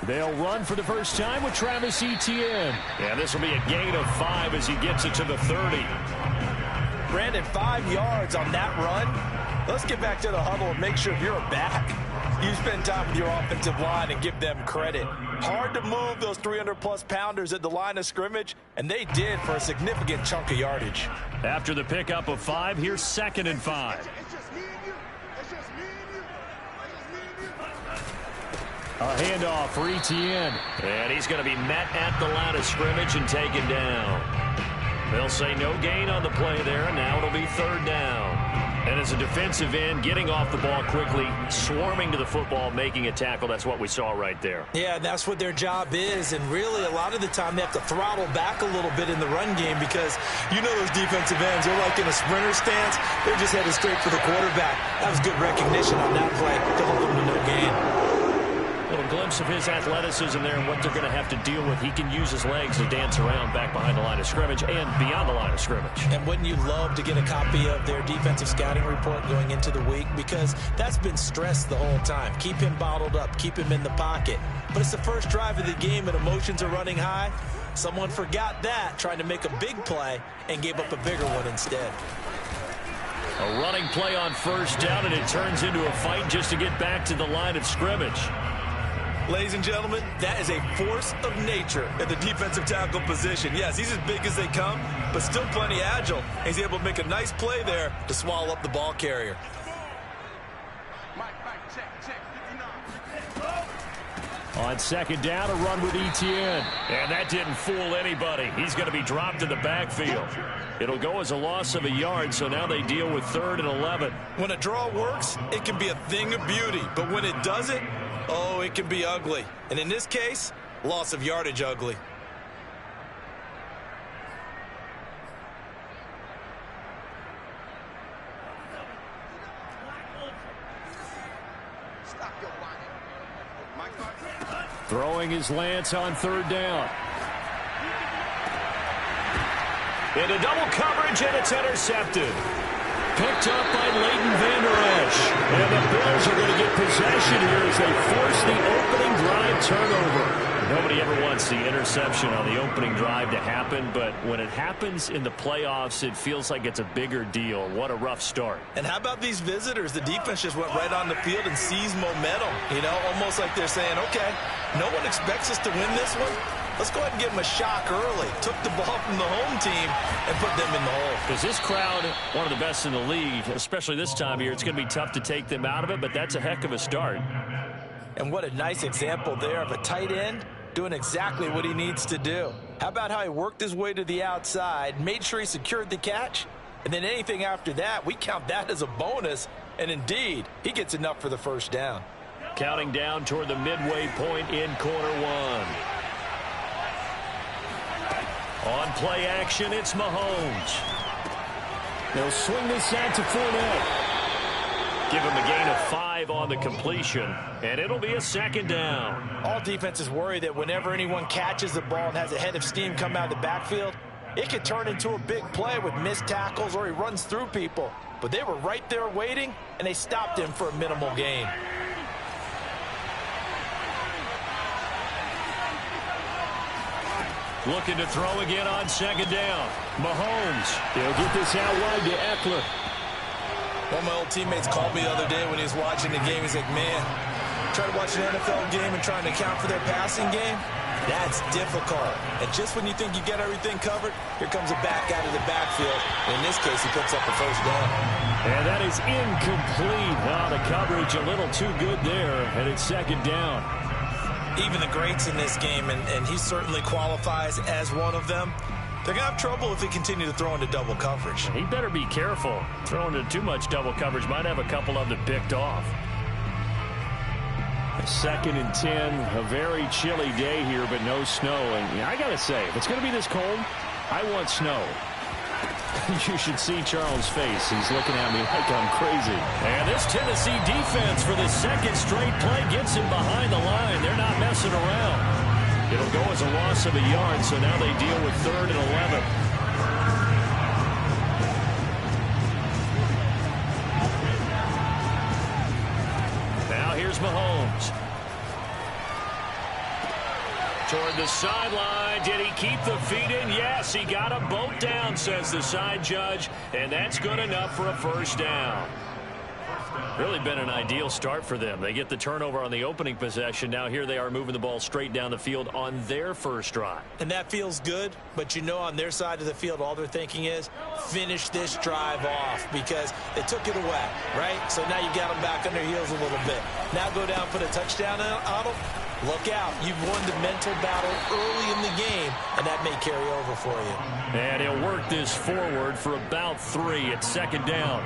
They'll run for the first time with Travis Etienne. Yeah, this will be a gain of 5 as he gets it to the 30. Brandon, 5 yards on that run. Let's get back to the huddle and make sure you're back. You spend time with your offensive line and give them credit. Hard to move those 300-plus pounders at the line of scrimmage, and they did for a significant chunk of yardage. After the pickup of 5, here's 2nd and 5. A handoff for Etienne. And he's going to be met at the line of scrimmage and taken down. They'll say no gain on the play there, and now it'll be 3rd down. And as a defensive end, getting off the ball quickly, swarming to the football, making a tackle, that's what we saw right there. Yeah, that's what their job is, and really a lot of the time they have to throttle back a little bit in the run game because you know those defensive ends, they're like in a sprinter stance. They're just headed straight for the quarterback. That was good recognition on that play to hold them to no gain. A little glimpse of his athleticism there and what they're going to have to deal with. He can use his legs to dance around back behind the line of scrimmage and beyond the line of scrimmage. And wouldn't you love to get a copy of their defensive scouting report going into the week? Because that's been stressed the whole time. Keep him bottled up. Keep him in the pocket. But it's the first drive of the game and emotions are running high. Someone forgot that, trying to make a big play, and gave up a bigger one instead. A running play on 1st down, and it turns into a fight just to get back to the line of scrimmage. Ladies and gentlemen, that is a force of nature at the defensive tackle position. Yes, he's as big as they come, but still plenty agile. He's able to make a nice play there to swallow up the ball carrier. On 2nd down, a run with Etienne. And that didn't fool anybody. He's going to be dropped in the backfield. It'll go as a loss of a yard, so now they deal with 3rd and 11. When a draw works, it can be a thing of beauty. But when it doesn't, oh, it can be ugly. And in this case, loss of yardage ugly. Throwing his Lance on 3rd down. Into double coverage, and it's intercepted. Picked up by Leighton Vander Esch. And the Bills are going to get possession here as they force the opening drive turnover. Nobody ever wants the interception on the opening drive to happen, but when it happens in the playoffs, it feels like it's a bigger deal. What a rough start. And how about these visitors? The defense just went right on the field and seized momentum. You know, almost like they're saying, okay, no one expects us to win this one. Let's go ahead and give them a shock early. Took the ball from the home team and put them in the hole. Because this crowd, one of the best in the league, especially this time of year, it's going to be tough to take them out of it, but that's a heck of a start. And what a nice example there of a tight end doing exactly what he needs to do. How about how he worked his way to the outside, made sure he secured the catch, and then anything after that, we count that as a bonus. And indeed, he gets enough for the 1st down. Counting down toward the midway point in quarter 1. On play action, it's Mahomes. They'll swing this out to Fournette. Give him a gain of 5 on the completion, and it'll be a 2nd down. All defenses worry that whenever anyone catches the ball and has a head of steam come out of the backfield, it could turn into a big play with missed tackles or he runs through people. But they were right there waiting, and they stopped him for a minimal gain. Looking to throw again on 2nd down. Mahomes. They'll get this out wide to Eckler. One of my old teammates called me the other day when he was watching the game. He's like, man, trying to watch an NFL game and trying to account for their passing game, that's difficult. And just when you think you get everything covered, here comes a back out of the backfield. And in this case, he picks up the 1st down. And that is incomplete. Wow, the coverage a little too good there, and it's 2nd down. Even the greats in this game, and he certainly qualifies as one of them, they're going to have trouble if they continue to throw into double coverage. He better be careful. Throwing into too much double coverage might have a couple of them picked off. 2nd and 10, a very chilly day here, but no snow. And I got to say, if it's going to be this cold, I want snow. You should see Charles' face. He's looking at me like I'm crazy. And this Tennessee defense for the 2nd straight play gets him behind the line. They're not messing around. It'll go as a loss of a yard, so now they deal with 3rd and 11. Now here's Mahomes. toward the sideline. Did he keep the feet in? Yes, he got them both down, says the side judge, and that's good enough for a first down. Really been an ideal start for them. They get the turnover on the opening possession. Now here they are moving the ball straight down the field on their first drive. And that feels good, but you know on their side of the field all they're thinking is finish this drive off because they took it away, right? So now you got them back on their heels a little bit. Now go down, put a touchdown on them. Look out. You've won the mental battle early in the game, and that may carry over for you. And he'll work this forward for about 3 at second down.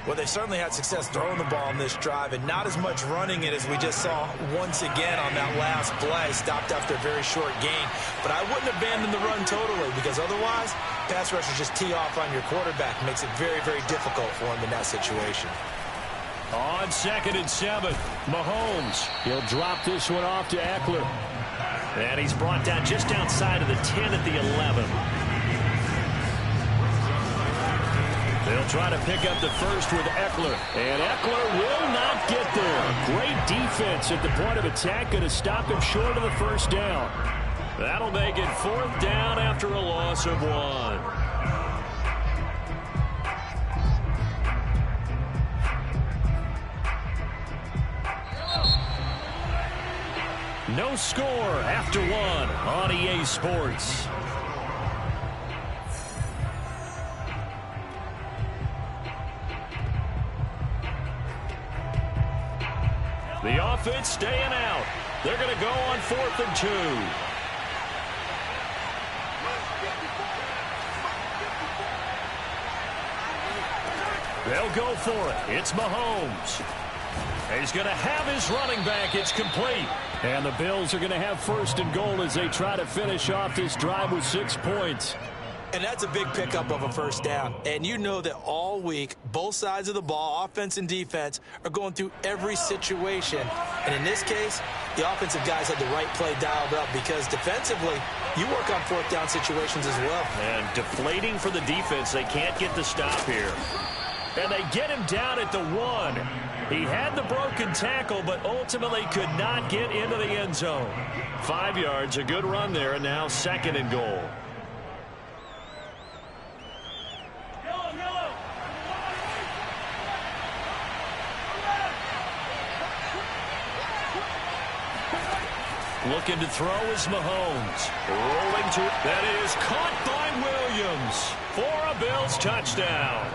Well, they certainly had success throwing the ball on this drive and not as much running it as we just saw once again on that last play. Stopped after a very short gain. But I wouldn't abandon the run totally because otherwise, pass rushers just tee off on your quarterback. Makes it very, very difficult for him in that situation. On 2nd and 7, Mahomes. He'll drop this one off to Eckler. And he's brought down just outside of the 10 at the 11. They'll try to pick up the first with Eckler. And Eckler will not get there. Great defense at the point of attack. Going to stop him short of the first down. That'll make it 4th down after a loss of 1. No score after 1 on EA Sports. The offense staying out. They're going to go on 4th and 2. They'll go for it. It's Mahomes. He's going to have his running back. It's complete. And the Bills are going to have 1st and goal as they try to finish off this drive with 6 points. And that's a big pickup of a first down. And you know that all week, both sides of the ball, offense and defense, are going through every situation. And in this case, the offensive guys had the right play dialed up because defensively, you work on 4th down situations as well. And deflating for the defense. They can't get the stop here. And they get him down at the 1. He had the broken tackle, but ultimately could not get into the end zone. 5 yards, a good run there, and now 2nd and goal. Looking to throw is Mahomes. Rolling to it. That is caught by Williams for a Bills touchdown.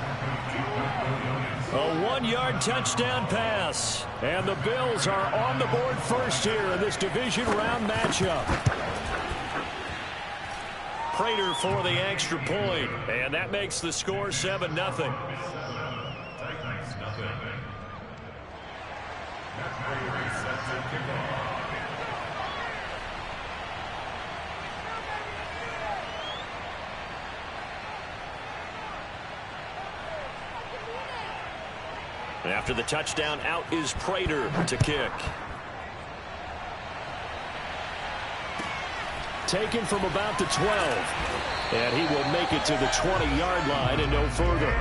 A 1-yard touchdown pass. And the Bills are on the board first here in this division round matchup. Prater for the extra point. And that makes the score 7-0. After the touchdown, out is Prater to kick. Taken from about the 12. And he will make it to the 20-yard line and no further.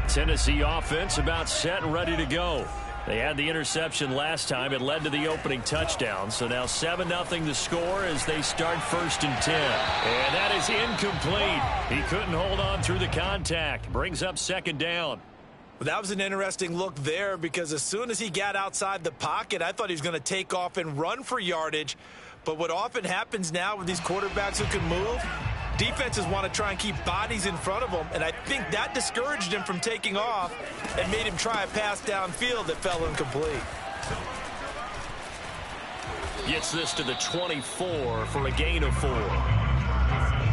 Tennessee offense about set and ready to go. They had the interception last time. It led to the opening touchdown. So now 7-0 the score as they start 1st and 10. And that is incomplete. He couldn't hold on through the contact. Brings up 2nd down. Well, that was an interesting look there because as soon as he got outside the pocket, I thought he was going to take off and run for yardage. But what often happens now with these quarterbacks who can move, defenses want to try and keep bodies in front of them, and I think that discouraged him from taking off and made him try a pass downfield that fell incomplete. Gets this to the 24 for a gain of 4.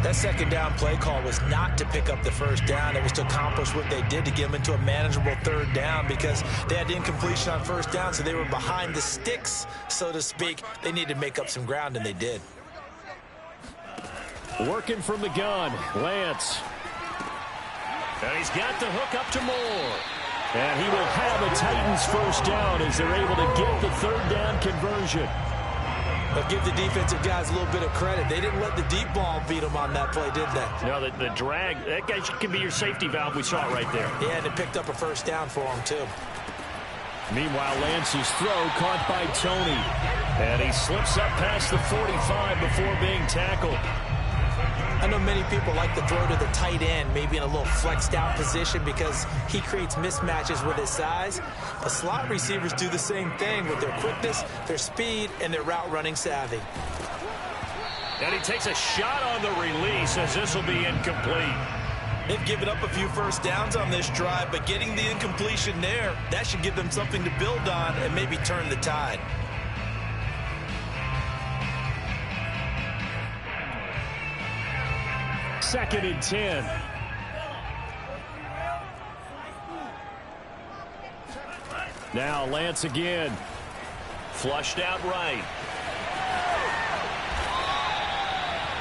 That 2nd down play call was not to pick up the first down. It was to accomplish what they did to get them into a manageable 3rd down because they had incompletion on 1st down, so they were behind the sticks, so to speak. They needed to make up some ground, and they did. Working from the gun, Lance. And he's got the hook up to Moore. And he will have a Titans first down as they're able to get the 3rd down conversion. But give the defensive guys a little bit of credit. They didn't let the deep ball beat them on that play, did they? No, the drag, that guy can be your safety valve. We saw it right there. Yeah, and it picked up a first down for him, too. Meanwhile, Lance's throw caught by Tony. And he slips up past the 45 before being tackled. I know many people like to throw to the tight end, maybe in a little flexed out position because he creates mismatches with his size. But slot receivers do the same thing with their quickness, their speed, and their route running savvy. And he takes a shot on the release as this will be incomplete. They've given up a few first downs on this drive, but getting the incompletion there, that should give them something to build on and maybe turn the tide. Second and 10. Now Lance again. Flushed out right.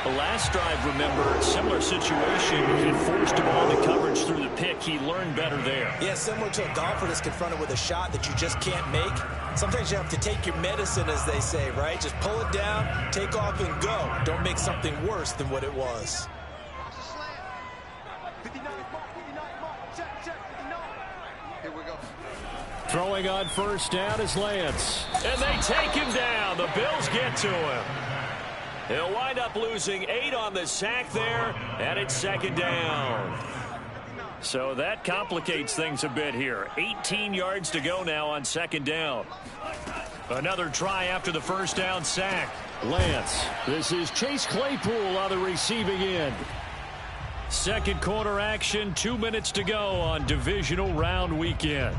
The last drive, remember, similar situation. He forced him all the coverage through the pick. He learned better there. Yeah, similar to a golfer that's confronted with a shot that you just can't make. Sometimes you have to take your medicine, as they say, right? Just pull it down, take off, and go. Don't make something worse than what it was. Throwing on first down is Lance. And they take him down. The Bills get to him. He'll wind up losing 8 on the sack there, and it's second down. So that complicates things a bit here. 18 yards to go now on second down. Another try after the first down sack. Lance. This is Chase Claypool on the receiving end. Second quarter action, 2 minutes to go on divisional round weekend.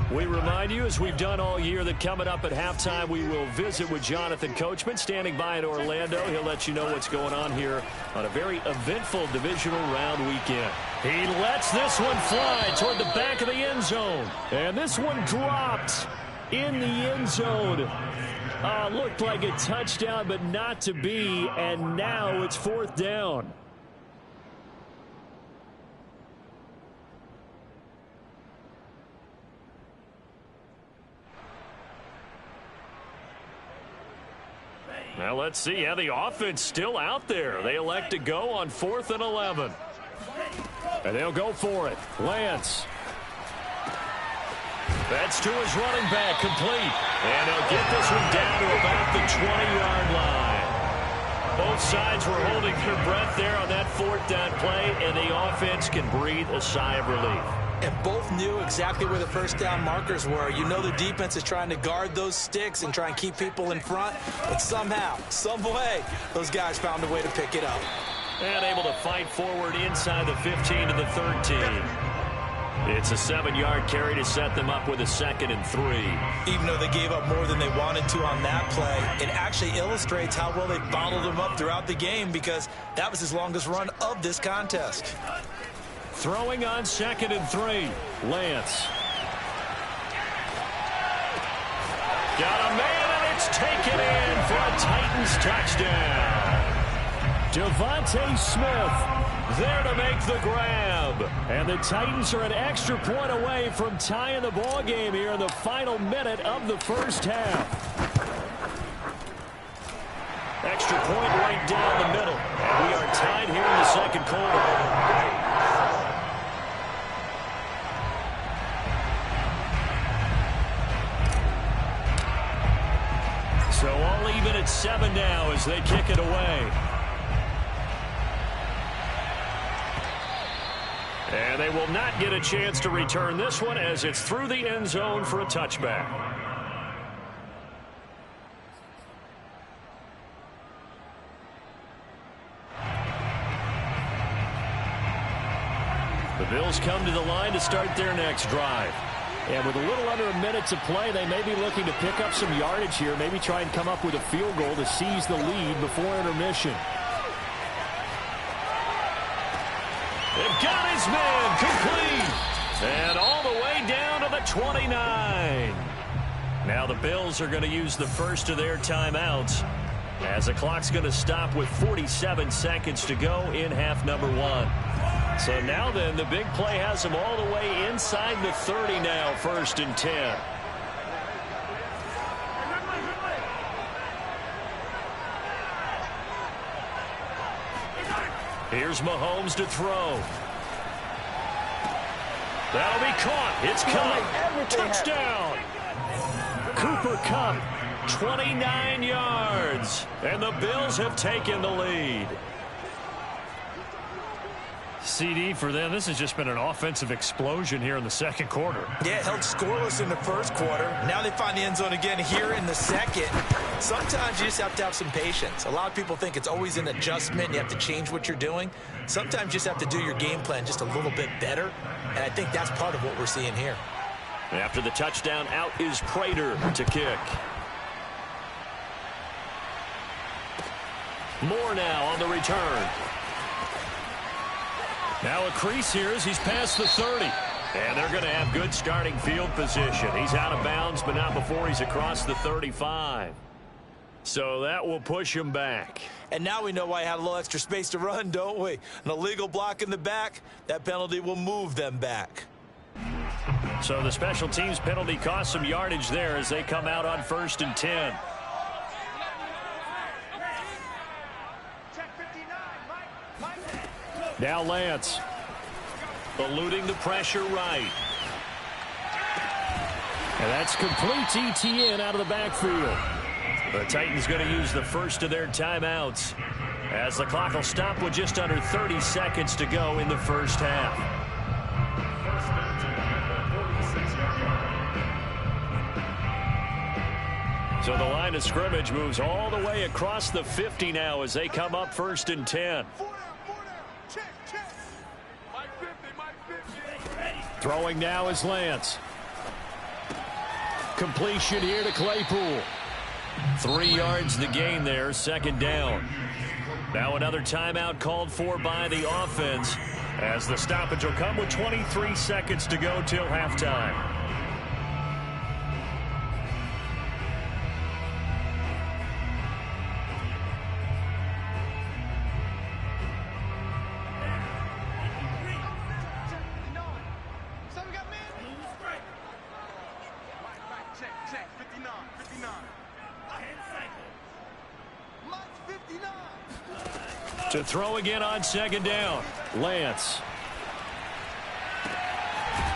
We remind you, as we've done all year, that coming up at halftime, we will visit with Jonathan Coachman, standing by in Orlando. He'll let you know what's going on here on a very eventful divisional round weekend. He lets this one fly toward the back of the end zone. And this one dropped in the end zone. Looked like a touchdown, but not to be. And now it's fourth down. Now let's see how the offense still out there. They elect to go on 4th and 11. And they'll go for it. Lance. That's to his running back, complete. And they'll get this one down to about the 20-yard line. Both sides were holding their breath there on that 4th down play, and the offense can breathe a sigh of relief. And both knew exactly where the first down markers were. You know the defense is trying to guard those sticks and try and keep people in front. But somehow, some way, those guys found a way to pick it up. And able to fight forward inside the 15 to the 13. It's a 7-yard carry to set them up with a 2nd and 3. Even though they gave up more than they wanted to on that play, it actually illustrates how well they bottled them up throughout the game because that was his longest run of this contest. Throwing on 2nd and 3. Lance. Got a man, and it's taken in for a Titans touchdown. Devontae Smith there to make the grab. And the Titans are an extra point away from tying the ball game here in the final minute of the first half. Extra point right down the middle. And we are tied here in the second quarter. So all even at 7 now as they kick it away. And they will not get a chance to return this one as it's through the end zone for a touchback. The Bills come to the line to start their next drive. And with a little under a minute to play, they may be looking to pick up some yardage here, maybe try and come up with a field goal to seize the lead before intermission. They've got his man complete. And all the way down to the 29. Now the Bills are going to use the first of their timeouts as the clock's going to stop with 47 seconds to go in half number 1. So now then, the big play has them all the way inside the 30 now, 1st and 10. Here's Mahomes to throw. That'll be caught. It's caught. Touchdown. Cooper Kupp, 29 yards. And the Bills have taken the lead. CD for them. This has just been an offensive explosion here in the second quarter. Yeah, held scoreless in the first quarter. Now they find the end zone again here in the second. Sometimes you just have to have some patience. A lot of people think it's always an adjustment. You have to change what you're doing. Sometimes you just have to do your game plan just a little bit better. And I think that's part of what we're seeing here. After the touchdown, out is Prater to kick. Moore now on the return. Now a crease here as he's past the 30. And they're going to have good starting field position. He's out of bounds, but not before he's across the 35. So that will push him back. And now we know why he had a little extra space to run, don't we? An illegal block in the back, that penalty will move them back. So the special teams penalty cost some yardage there as they come out on 1st and 10. Now Lance. Eluding the pressure right. And that's complete ETN out of the backfield. The Titans going to use the first of their timeouts as the clock will stop with just under 30 seconds to go in the first half. So the line of scrimmage moves all the way across the 50 now as they come up 1st and 10. Throwing now is Lance. Completion here to Claypool. 3 yards the gain there, 2nd down. Now another timeout called for by the offense as the stoppage will come with 23 seconds to go till halftime. To throw again on 2nd down. Lance.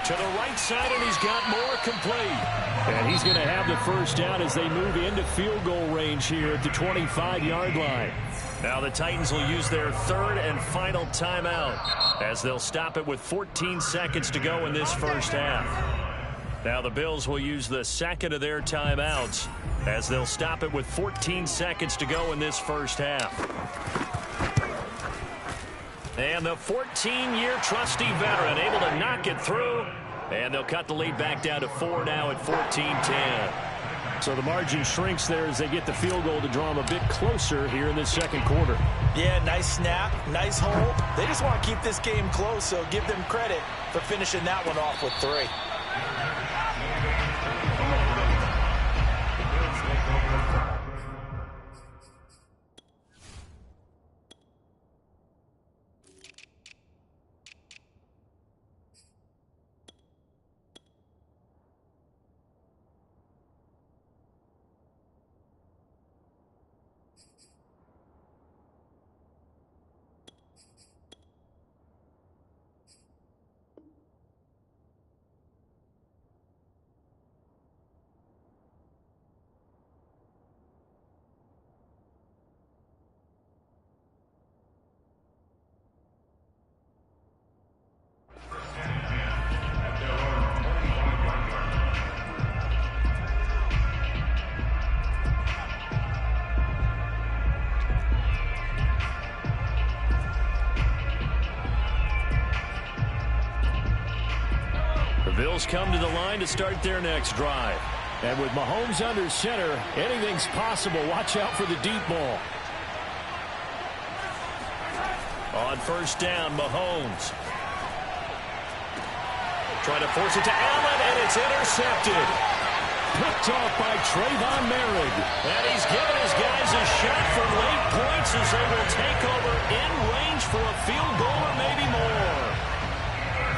To the right side, and he's got Moore complete. And he's going to have the first down as they move into field goal range here at the 25-yard line. Now the Titans will use their 3rd and final timeout as they'll stop it with 14 seconds to go in this first half. Now the Bills will use the 2nd of their timeouts as they'll stop it with 14 seconds to go in this first half. And the 14-year trusty veteran able to knock it through. And they'll cut the lead back down to 4 now at 14-10. So the margin shrinks there as they get the field goal to draw them a bit closer here in this second quarter. Yeah, nice snap, nice hold. They just want to keep this game close, so give them credit for finishing that one off with 3. Bills come to the line to start their next drive. And with Mahomes under center, anything's possible. Watch out for the deep ball. On 1st down, Mahomes. Trying to force it to Allen, and it's intercepted. Picked off by Trayvon Merrick. And he's given his guys a shot for late points as they will take over in range for a field goal or maybe more.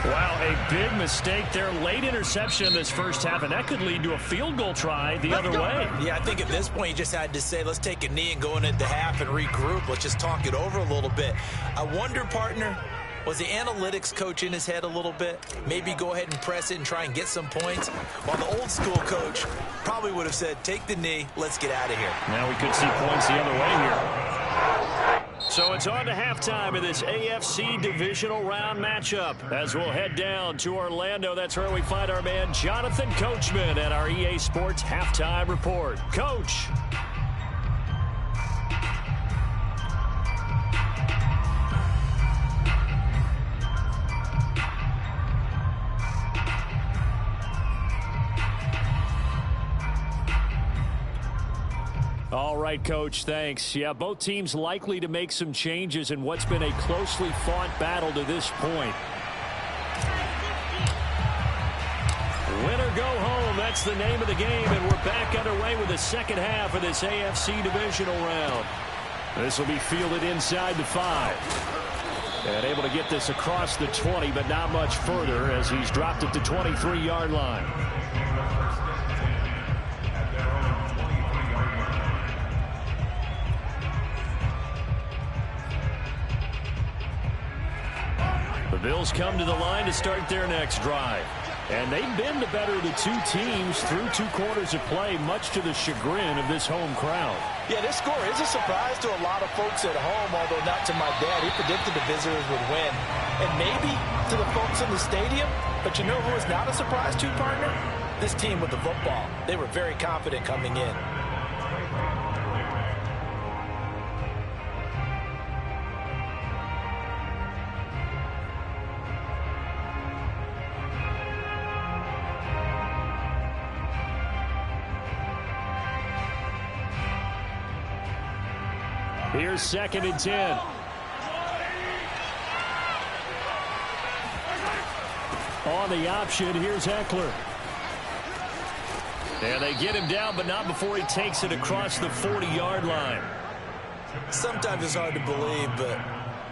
Wow, a big mistake there. Late interception in this first half, and that could lead to a field goal try the other way. Yeah, I think at this point you just had to say, let's take a knee and go into the half and regroup. Let's just talk it over a little bit. I wonder, partner, was the analytics coach in his head a little bit? Maybe go ahead and press it and try and get some points? While the old school coach probably would have said, take the knee, let's get out of here. Now we could see points the other way here. So it's on to halftime of this AFC divisional round matchup as we'll head down to Orlando. That's where we find our man Jonathan Coachman at our EA Sports Halftime Report. Coach. All right, Coach, thanks. Yeah, both teams likely to make some changes in what's been a closely fought battle to this point. Win or go home, that's the name of the game, and we're back underway with the second half of this AFC divisional round. This will be fielded inside the 5. And able to get this across the 20, but not much further as he's dropped it to 23-yard line. The Bills come to the line to start their next drive. And they've been the better of the two teams through 2 quarters of play, much to the chagrin of this home crowd. Yeah, this score is a surprise to a lot of folks at home, although not to my dad. He predicted the visitors would win. And maybe to the folks in the stadium. But you know who is not a surprise to, partner? This team with the football. They were very confident coming in. Here's 2nd and 10. On the option, here's Eckler. And they get him down, but not before he takes it across the 40-yard line. Sometimes it's hard to believe, but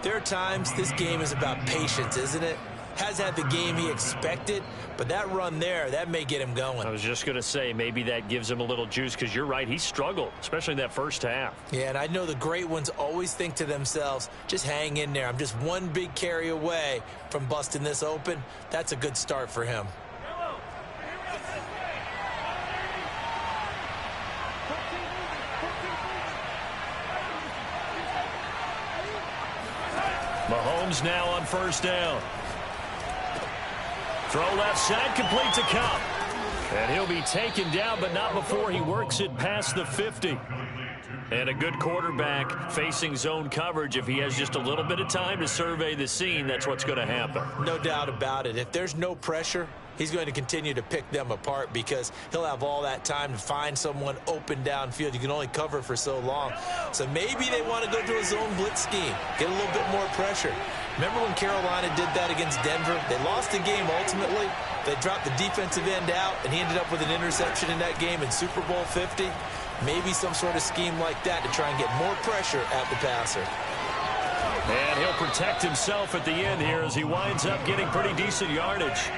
there are times this game is about patience, isn't it? Has had the game he expected, but that run there, that may get him going. I was just going to say, maybe that gives him a little juice, because you're right, he struggled, especially in that first half. Yeah, and I know the great ones always think to themselves, just hang in there. I'm just one big carry away from busting this open. That's a good start for him. Mahomes now on first down. Throw left side, complete to Kupp. And he'll be taken down, but not before he works it past the 50. And a good quarterback facing zone coverage. If he has just a little bit of time to survey the scene, that's what's going to happen. No doubt about it. If there's no pressure, he's going to continue to pick them apart because he'll have all that time to find someone open downfield. You can only cover for so long. So maybe they want to go to a zone blitz scheme, get a little bit more pressure. Remember when Carolina did that against Denver? They lost the game ultimately. They dropped the defensive end out, and he ended up with an interception in that game in Super Bowl 50. Maybe some sort of scheme like that to try and get more pressure at the passer. And he'll protect himself at the end here as he winds up getting pretty decent yardage.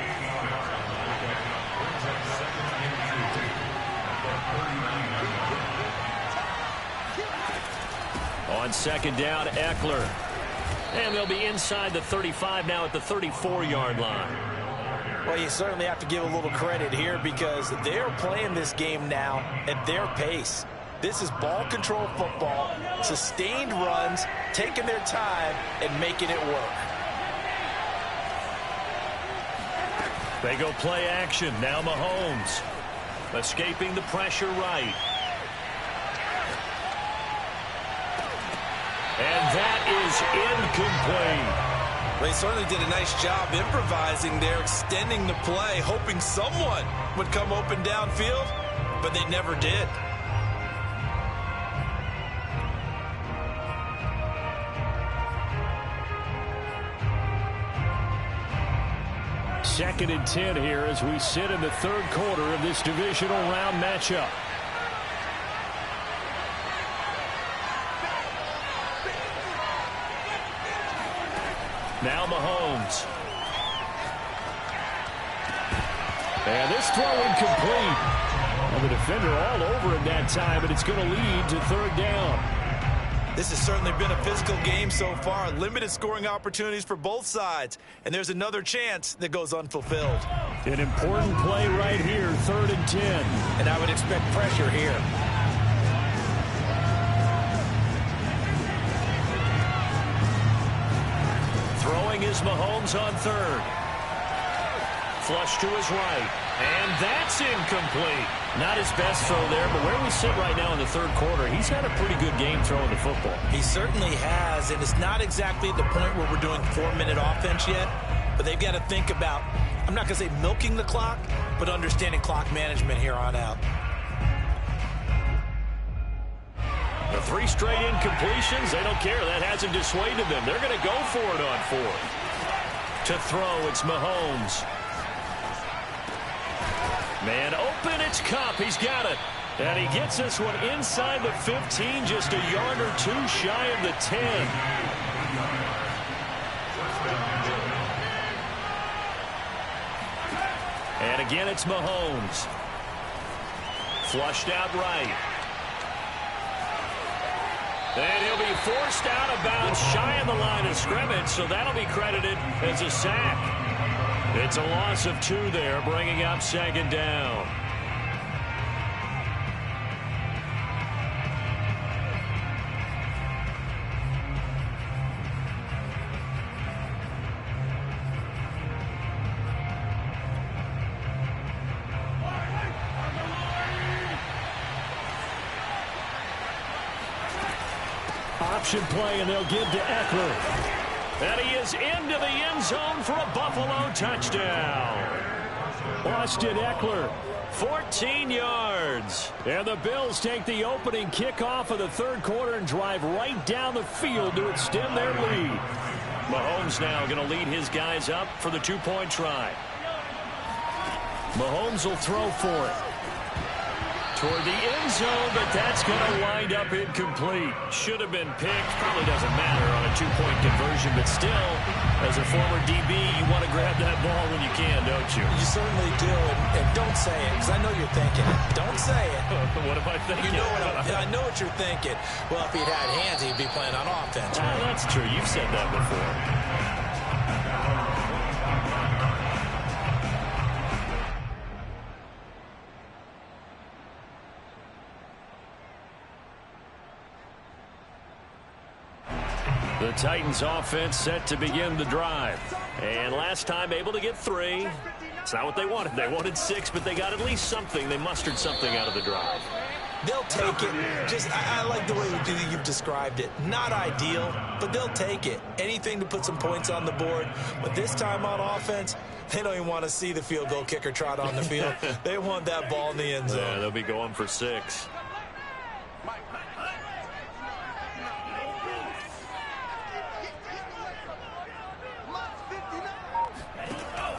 On second down, Eckler. And they'll be inside the 35 now at the 34-yard line. Well, you certainly have to give a little credit here because they're playing this game now at their pace. This is ball control football, sustained runs, taking their time and making it work. They go play action. Now Mahomes escaping the pressure right. And that is incomplete. They certainly did a nice job improvising there, extending the play, hoping someone would come open downfield, but they never did. Second and 10 here as we sit in the third quarter of this divisional round matchup. Now Mahomes. And this throw incomplete. And the defender all over him that time, and it's going to lead to third down. This has certainly been a physical game so far. Limited scoring opportunities for both sides. And there's another chance that goes unfulfilled. An important play right here, 3rd and 10. And I would expect pressure here. Throwing is Mahomes on 3rd. Flush to his right. And that's incomplete. Not his best throw there, but where we sit right now in the 3rd quarter, he's had a pretty good game throwing the football. He certainly has, and it's not exactly at the point where we're doing 4-minute offense yet, but they've got to think about, I'm not going to say milking the clock, but understanding clock management here on out. The 3 straight incompletions, they don't care. That hasn't dissuaded them. They're going to go for it on 4th. To throw, it's Mahomes. Man open, it's Kupp. He's got it. And he gets this one inside the 15, just a yard or 2 shy of the 10. And again, it's Mahomes. Flushed out right. And he'll be forced out of bounds shy of the line of scrimmage, so that'll be credited as a sack. It's a loss of 2 there, bringing up 2nd down. Option play, and they'll give to Eckler. And he is into the end zone for a Buffalo touchdown. Austin Eckler. 14 yards. And the Bills take the opening kickoff of the 3rd quarter and drive right down the field to extend their lead. Mahomes now going to lead his guys up for the 2-point try. Mahomes will throw for it. Toward the end zone, but that's going to wind up incomplete. Should have been picked. Probably doesn't matter on a 2-point conversion, but still, as a former DB, you want to grab that ball when you can, don't you? You certainly do, and don't say it, because I know you're thinking it. Don't say it. What am I thinking? You know I know what you're thinking. Well, if he'd had hands, he'd be playing on offense. Right? That's true. You've said that before. The Titans offense set to begin the drive. And last time able to get 3. It's not what they wanted. They wanted 6, but they got at least something. They mustered something out of the drive. They'll take it. I like the way you've described it. Not ideal, but they'll take it. Anything to put some points on the board. But this time on offense, they don't even want to see the field goal kicker trot on the field. They want that ball in the end zone. Yeah, they'll be going for 6.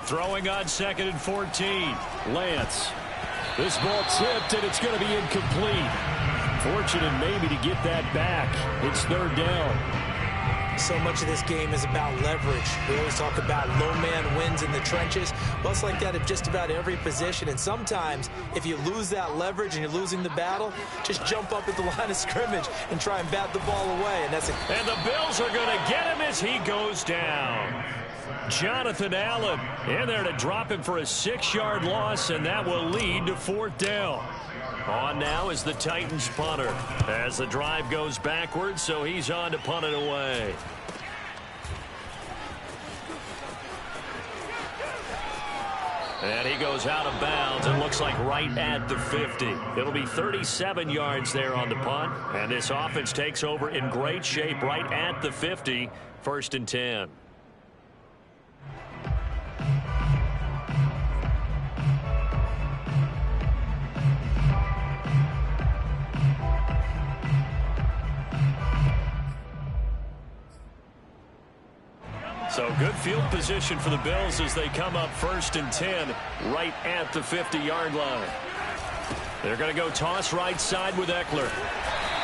Throwing on 2nd and 14. Lance. This ball tipped, and it's going to be incomplete. Fortunate maybe to get that back. It's 3rd down. So much of this game is about leverage. We always talk about low man wins in the trenches. Well, it's like that at just about every position. And sometimes, if you lose that leverage and you're losing the battle, just jump up at the line of scrimmage and try and bat the ball away. And the Bills are going to get him as he goes down. Jonathan Allen in there to drop him for a 6-yard loss, and that will lead to 4th down. On now is the Titans punter as the drive goes backwards, so he's on to punt it away. And he goes out of bounds. It looks like right at the 50. It'll be 37 yards there on the punt, and this offense takes over in great shape right at the 50. 1st and 10. So good field position for the Bills as they come up 1st and 10 right at the 50-yard line. They're going to go toss right side with Eckler.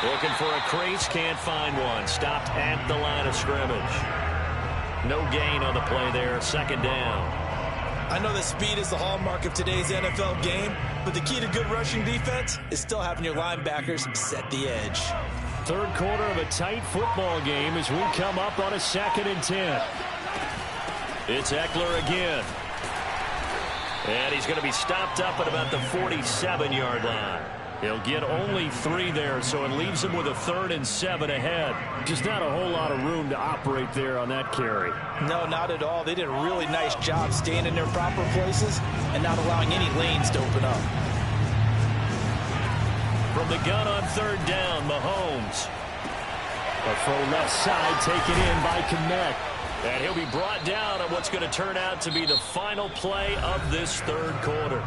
Looking for a crease, can't find one. Stopped at the line of scrimmage. No gain on the play there, 2nd down. I know that speed is the hallmark of today's NFL game, but the key to good rushing defense is still having your linebackers set the edge. Third quarter of a tight football game as we come up on a 2nd and 10. It's Eckler again. And he's going to be stopped up at about the 47-yard line. He'll get only 3 there, so it leaves him with a 3rd and 7 ahead. Just not a whole lot of room to operate there on that carry. No, not at all. They did a really nice job staying in their proper places and not allowing any lanes to open up. From the gun on 3rd down, Mahomes. A throw left side taken in by Kmet. And he'll be brought down on what's going to turn out to be the final play of this 3rd quarter.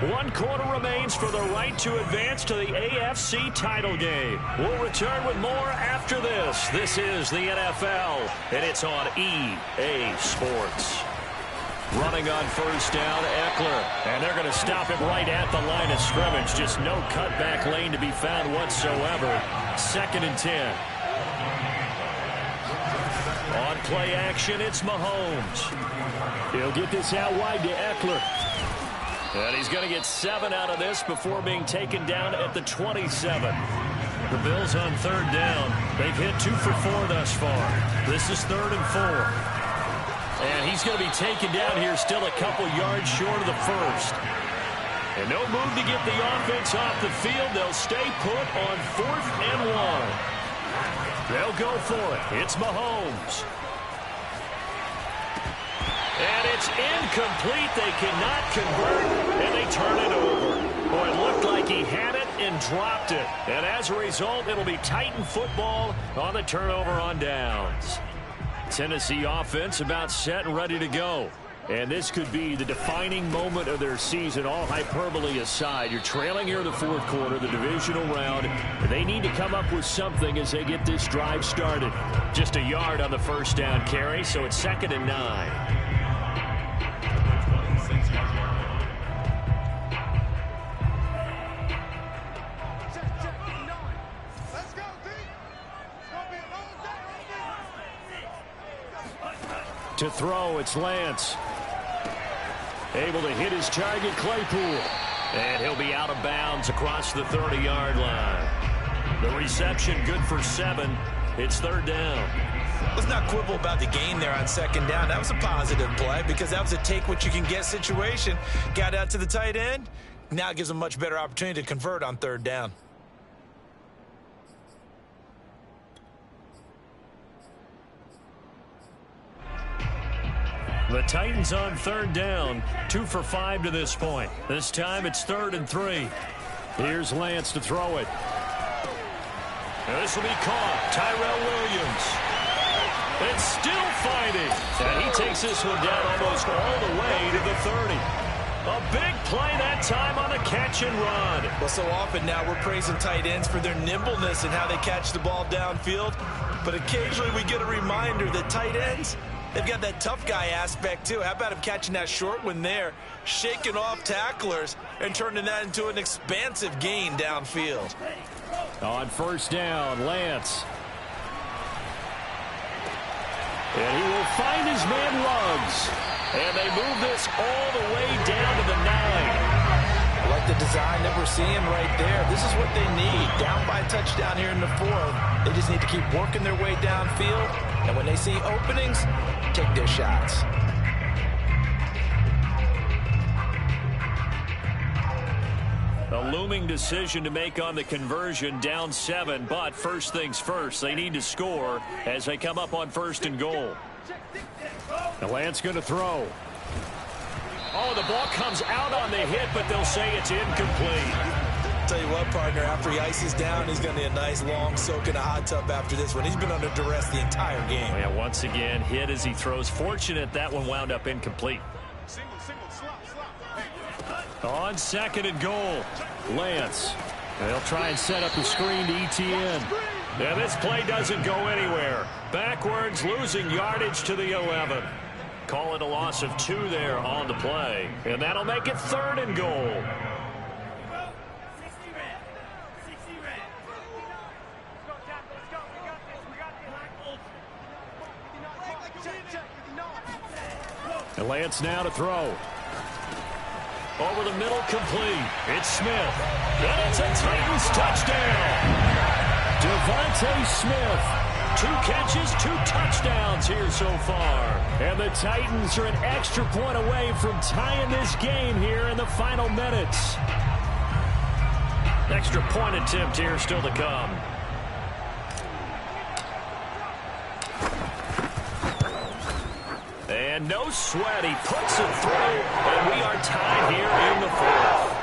1 quarter remains for the right to advance to the AFC title game. We'll return with more after this. This is the NFL, and it's on EA Sports. Running on 1st down, Eckler. And they're going to stop him right at the line of scrimmage. Just no cutback lane to be found whatsoever. 2nd and 10. On play action, it's Mahomes. He'll get this out wide to Eckler. And he's going to get 7 out of this before being taken down at the 27. The Bills on 3rd down. They've hit 2 for 4 thus far. This is 3rd and 4. And he's going to be taken down here still a couple yards short of the 1st. And no move to get the offense off the field. They'll stay put on 4th and 1. They'll go for it. It's Mahomes. And it's incomplete. They cannot convert, and they turn it over. Boy, it looked like he had it and dropped it. And as a result, it'll be Titan football on the turnover on downs. Tennessee offense about set and ready to go. And this could be the defining moment of their season, all hyperbole aside. You're trailing here in the 4th quarter, the divisional round. They need to come up with something as they get this drive started. Just a yard on the 1st down carry, so it's 2nd and 9. To throw, it's Lance. Able to hit his target, Claypool. And he'll be out of bounds across the 30-yard line. The reception good for 7. It's 3rd down. Let's not quibble about the gain there on 2nd down. That was a positive play because that was a take-what-you-can-get situation. Got out to the tight end. Now it gives them a much better opportunity to convert on 3rd down. The Titans on 3rd down, 2 for 5 to this point. This time it's 3rd and 3. Here's Lance to throw it. And this will be caught. Tyrell Williams. And still fighting. And he takes this one down almost all the way to the 30. A big play that time on the catch and run. Well, so often now we're praising tight ends for their nimbleness and how they catch the ball downfield. But occasionally we get a reminder that tight ends, they've got that tough guy aspect, too. How about him catching that short one there, shaking off tacklers, and turning that into an expansive gain downfield? On 1st down, Lance. And he will find his man Ruggs. And they move this all the way down to the 9. I like the design that we're seeing right there. This is what they need. Down by a touchdown here in the 4th. They just need to keep working their way downfield. And when they see openings, take their shots. A looming decision to make on the conversion, down 7. But first things first, they need to score as they come up on 1st and goal. And Lance going to throw. Oh, the ball comes out on the hit, but they'll say it's incomplete. Tell you what, partner, after he ices down, he's going to need a nice long soak in a hot tub after this one. He's been under duress the entire game. Yeah, once again, hit as he throws. Fortunate that one wound up incomplete. On 2nd and goal, Lance. They'll try and set up the screen to Etienne. And this play doesn't go anywhere. Backwards, losing yardage to the 11. Call it a loss of 2 there on the play. And that'll make it 3rd and goal. And Lance now to throw. Over the middle, complete. It's Smith. And it's a Titans touchdown. Devontae Smith. 2 catches, 2 touchdowns here so far. And the Titans are an extra point away from tying this game here in the final minutes. Extra point attempt here still to come. And no sweat. He puts it through, and we are tied here in the 4th.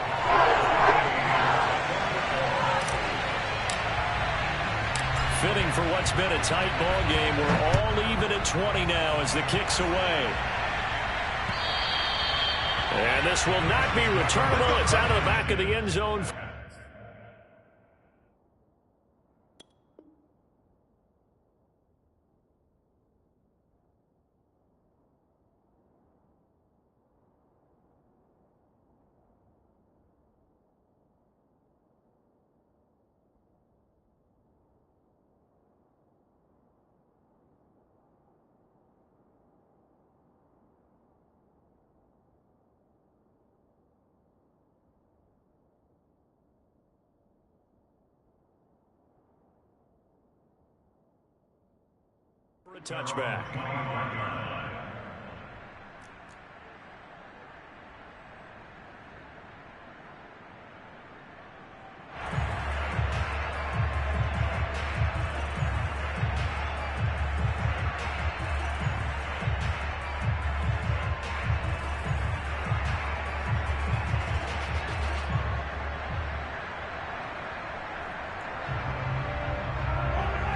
Fitting for what's been a tight ball game. We're all even at 20 now as the kick's away. And this will not be returnable. It's out of the back of the end zone. A touchback.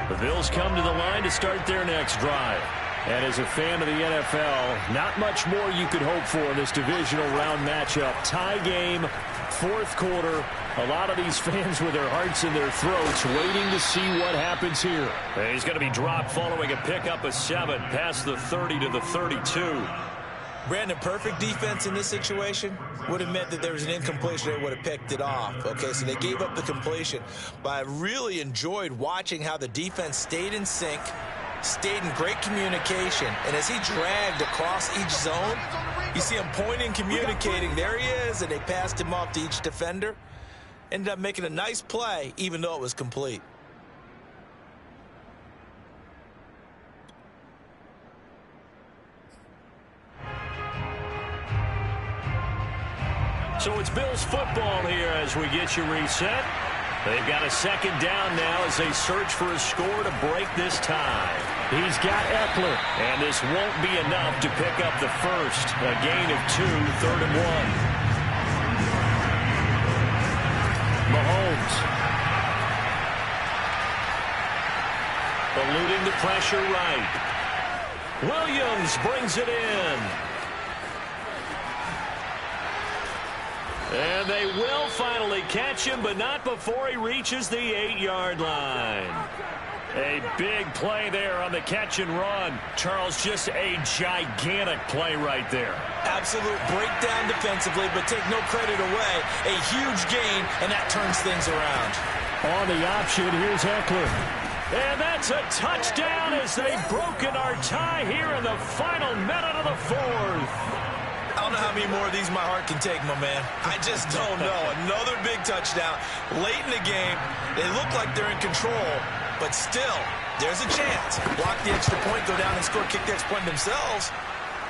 The Bills come to the line to start their next drive. And as a fan of the NFL, not much more you could hope for in this divisional round matchup. Tie game, 4th quarter. A lot of these fans with their hearts in their throats waiting to see what happens here. He's going to be dropped following a pickup of 7 past the 30 to the 32. Brandon, perfect defense in this situation would have meant that there was an incompletion. They would have picked it off. Okay, so they gave up the completion. But I really enjoyed watching how the defense stayed in sync, stayed in great communication. And as he dragged across each zone, you see him pointing, communicating. There he is, and they passed him off to each defender. Ended up making a nice play, even though it was complete. So it's Bills football here as we get you reset. They've got a 2nd down now as they search for a score to break this tie. He's got Eckler. And this won't be enough to pick up the first. A gain of 2, 3rd and 1. Mahomes. Eluding the pressure right. Williams brings it in. And they will finally catch him, but not before he reaches the 8-yard line. A big play there on the catch and run. Charles, just a gigantic play right there. Absolute breakdown defensively, but take no credit away. A huge gain, and that turns things around. On the option, here's Eckler. And that's a touchdown as they've broken our tie here in the final minute of the 4th. I don't know how many more of these my heart can take, my man. I just don't know. Another big touchdown. Late in the game, they look like they're in control, but still, there's a chance. Block the extra point, go down and score, kick the extra point themselves.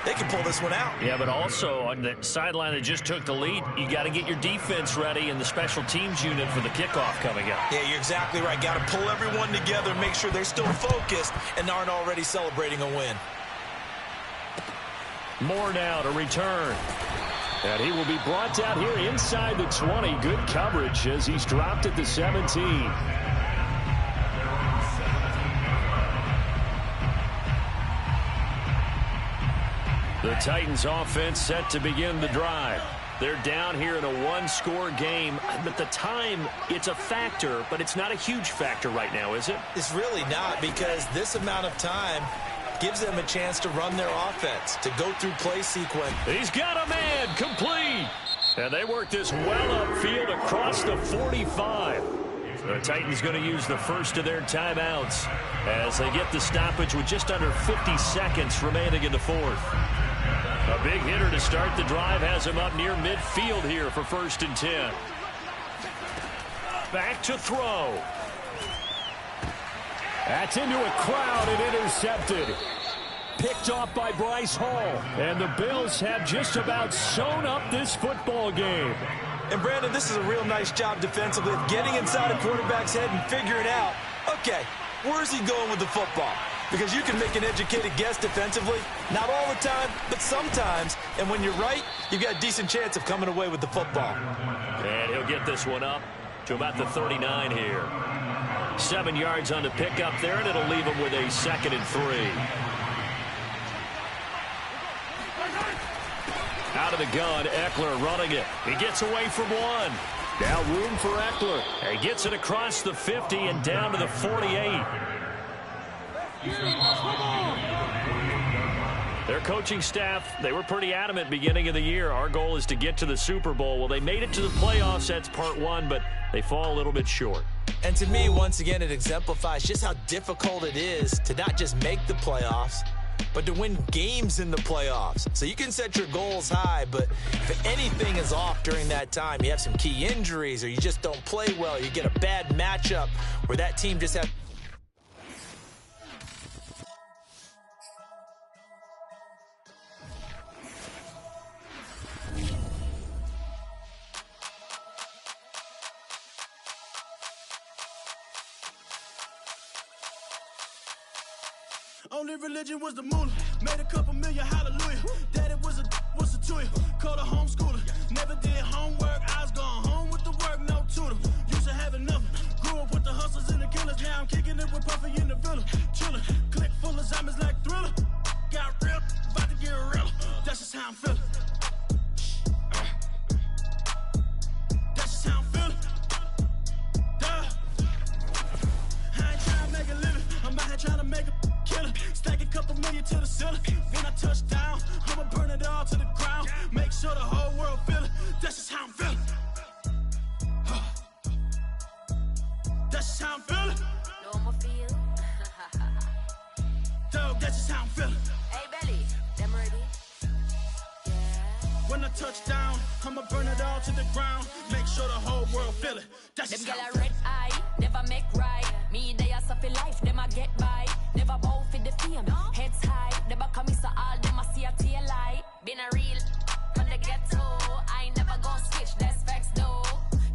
They can pull this one out. Yeah, but also on the sideline that just took the lead, you got to get your defense ready and the special teams unit for the kickoff coming up. Yeah, you're exactly right. Got to pull everyone together, make sure they're still focused and aren't already celebrating a win. Moore now to return. And he will be brought down here inside the 20. Good coverage as he's dropped at the 17. The Titans offense set to begin the drive. They're down here in a 1-score game, but the time, it's a factor, but it's not a huge factor right now, is it? It's really not, because this amount of time gives them a chance to run their offense, to go through play sequence. He's got a man, complete. And they work this well upfield across the 45. The Titans going to use the first of their timeouts as they get the stoppage with just under 50 seconds remaining in the 4th. A big hitter to start the drive has him up near midfield here for 1st and 10. Back to throw. That's into a crowd and intercepted. Picked off by Bryce Hall. And the Bills have just about sewn up this football game. And Brandon, this is a real nice job defensively of getting inside a quarterback's head and figuring out, okay, where's he going with the football? Because you can make an educated guess defensively. Not all the time, but sometimes. And when you're right, you've got a decent chance of coming away with the football. And he'll get this one up to about the 39 here. 7 yards on the pickup there, and it'll leave him with a 2nd and 3. Out of the gun, Eckler running it. He gets away from one. Now room for Eckler. He gets it across the 50 and down to the 48. Their coaching staff, they were pretty adamant beginning of the year. Our goal is to get to the Super Bowl. Well, they made it to the playoffs. That's part one, but they fall a little bit short. And to me, once again, it exemplifies just how difficult it is to not just make the playoffs, but to win games in the playoffs. So you can set your goals high, but if anything is off during that time, you have some key injuries or you just don't play well, you get a bad matchup where that team just has... Only religion was the moolah. Made a couple million, hallelujah. Daddy was a to you. Called a homeschooler. Never did homework. I was going home with the work, no tutor. Used to have enough. Grew up with the hustlers and the killers. Now I'm kicking it with Puffy in the villa. Chillin'. Click full of zombies like Thriller. Got real. About to get real. That's just how I'm feeling. That's just how I'm feeling. Duh. I ain't trying to make a living. I'm out here trying to make a killer. Stack a couple million to the ceiling. When I touch down, I'ma burn it all to the ground. Make sure the whole world feel it. That's just how I'm feeling. That's just how I'm feeling. No, I'ma feel. Dog, that's just how I'm feeling. Hey, Belly, them ready? Yeah. When I touch down, I'ma burn it all to the ground. Make sure the whole world feel it. That's Them just gal how a I'm feeling. red eye, never make right. Me, they are suffer life, them a get by. Never bow for the fame, heads high. Never come so all them a see a tail light. Been a real from the ghetto. I ain't never gon' switch, that's facts though.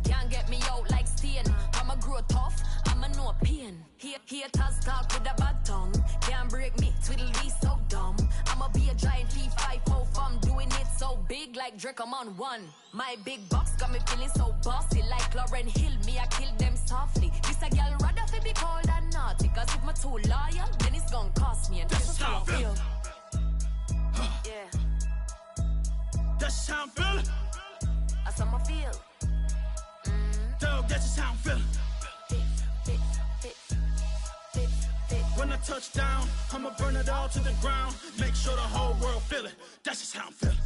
Can't get me out like Stain. I'ma grow tough, I'ma know pain. Haters talk with a bad tongue. Can't break me, twiddle be so dumb. I'ma be a giant thief, I fall from doing it so big like Drake, I'm on one. My big box got me feeling so bossy like Lauryn Hill. Me, I kill them softly. This a girl rather fi be cold than naughty. Cause if my too loyal, then it's gon' cost me. And That's just how I feel. Yeah, That's just how I'm feeling. that's how I feel. Dog, that's just how I'm feeling. Fit, fit, fit, fit. When I touch down, I'ma burn it all to the ground. Make sure the whole world feel it. That's just how I'm feeling.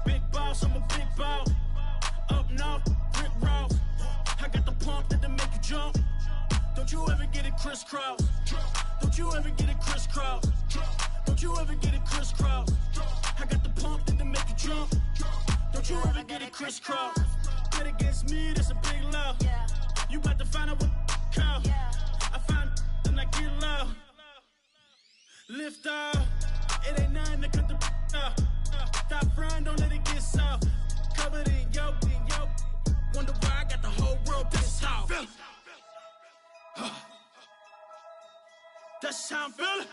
Big boss, I'm a big boss. Up north, brick rock. I got the pump that'll make you jump. Don't you ever get it crisscross. Don't you ever get it crisscross. Don't you ever get it crisscross. I got the pump that'll make you jump. Don't you ever get it crisscross. Bet against me, that's a big love. Yeah, You about to find out what cow. yeah. I find and I get loud. Lift off. It ain't nothing to cut the off. Stop frying, don't let it get soft. Covered in yolk. Wonder why I got the whole world this how I'm feeling. That's just how I'm feeling.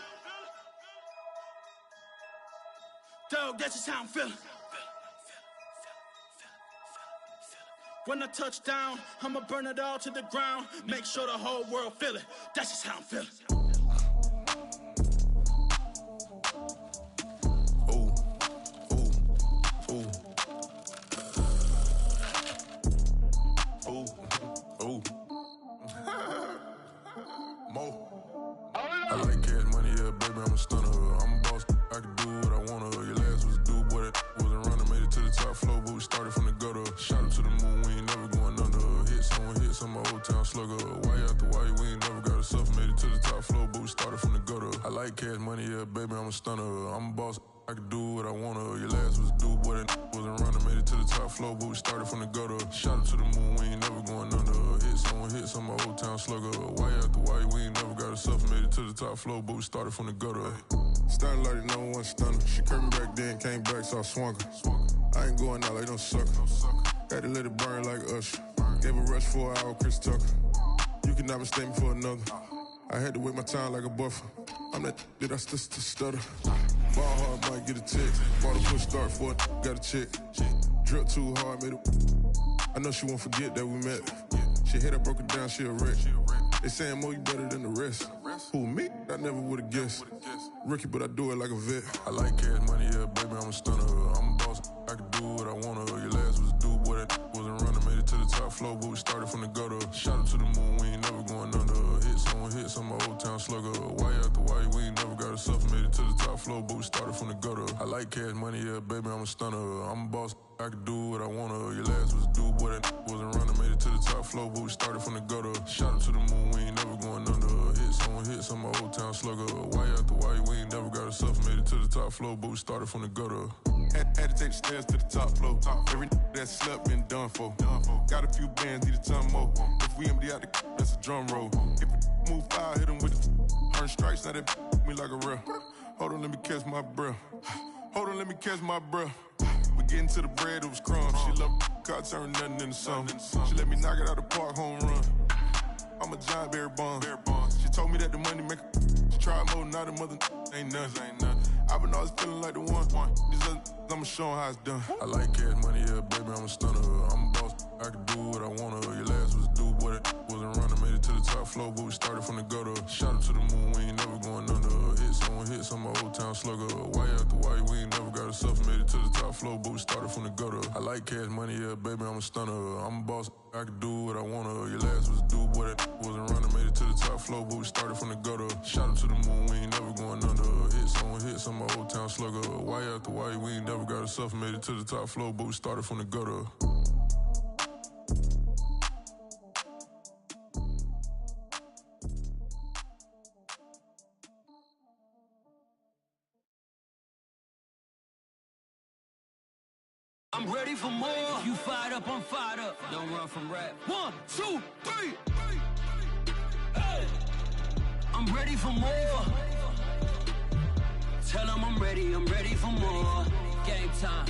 Dog, that's just how I'm feeling. When I touch down, I'ma burn it all to the ground. Make sure the whole world feel it. That's just how I'm feeling. I like cash money, yeah, baby, I'm a stunner. I'm a boss, I can do what I wanna. Your last was a dude, boy, that wasn't running. Made it to the top floor, but we started from the gutter. Shot up to the moon, we ain't never going under. Hit someone, my old town slugger. Why after why, we ain't never got a suffer. Made it to the top floor, but we started from the gutter. I like cash money, yeah, baby, I'm a stunner. I'm a boss, I could do what I wanna. Your last was do, boy, that wasn't running. Made it to the top floor, but we started from the gutter. Shout out to the moon, we ain't never going under. Hit some old town slugger. Why after why, we ain't never got a suffer. Made it to the top floor, but we started from the gutter. Starting like it, no one stunner. She curved me back then, came back, so I swung her. I ain't going out like no sucker. Had to let it burn like Usher. Gave a rush for an hour, Chris Tucker. You cannot mistake me for another. I had to wait my time like a buffer. I'm that I still stutter. Ball hard, might get a tick. Bought a push start for it, got a chick. Drip too hard, made it. I know she won't forget that we met. She hit, I broke it down, she a wreck. They saying, Mo, you better than the rest. Who, me? I never would've guessed. Rookie, but I do it like a vet. I like cash money, yeah, baby, I'm a stunner. I'm a boss, I can do what I wanna. Your last was due, boy, that wasn't running. Made it to the top floor, but we started from the gutter. Shout out to the moon, we ain't never going under. Hit some old town slugger. Why after why, we ain't never got a suffer. Made it to the top floor, but we started from the gutter. I like cash money, yeah, baby, I'm a stunner. I'm a boss, I can do what I wanna. Your last was due, boy, that wasn't running. Made it to the top floor, but we started from the gutter. Shout out to the moon, we ain't never going under. Hit some old town slugger. Why after why, we ain't never got a suffer. Made it to the top floor, but we started from the gutter. Had to take the stairs to the top floor. Every that slept been done for. Got a few bands, need a ton more. If we empty out the that's a drum roll. If we move fire, hit them with the earn strikes, now that me like a real. Hold on, let me catch my breath. Hold on, let me catch my breath. We getting to the bread, it was crumbs. She love car turn nothing into something. She let me knock it out the park, home run. I'm a giant Barry Bonds. She told me that the money make she try more, not a mother ain't nothing. I've been always feeling like the one. These other I'ma show 'em how it's done. I like cash money, yeah, baby, I'm a stunner. I'm a boss, I can do what I wanna. Your last was due, boy, that wasn't running. Made it to the top floor, but we started from the gutter. Shout out to the moon, we ain't never going under. Hit some old town slugger. Why after why, we ain't never got a suffer. Made it to the top floor, but we started from the gutter. I like cash money, yeah, baby, I'm a stunner. I'm a boss, I can do what I wanna. Your last was due, boy, that wasn't running. Made it to the top floor, but we started from the gutter. Shout out to the moon, we ain't never going under. Hit some old town slugger. Why after why, we ain't never got a suffer. Made it to the top floor, but we started from the gutter. I'm ready for more. If you fired up, I'm fired up. Don't run from rap. 1, 2, 3. Hey. I'm ready for more. Tell them I'm ready for more. Game time.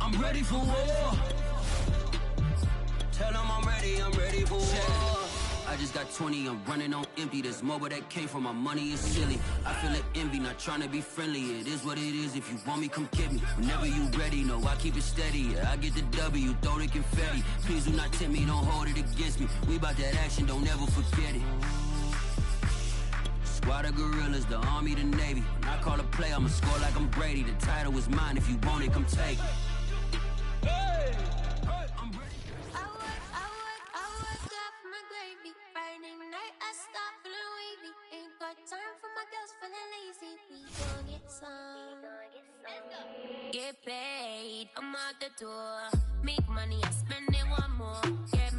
I'm ready for war. Tell them I'm ready for war. I just got 20, I'm running on empty. This mobile that came from my money is silly. I feel it envy, not trying to be friendly. It is what it is, if you want me, come get me. Whenever you ready, no, I keep it steady. Yeah, I get the W, throw the confetti. Please do not tempt me, don't hold it against me. We about that action, don't ever forget it. Squad of gorillas, the army, the navy. When I call a play, I'ma score like I'm Brady. The title is mine, if you want it, come take it. Hey! I'm ready. I work up my gravy. Friday night, I stop feeling wavy. Ain't got time for my girls feeling lazy. We gon' get some. Get paid, I'm out the door. Make money, I spend it one more. Get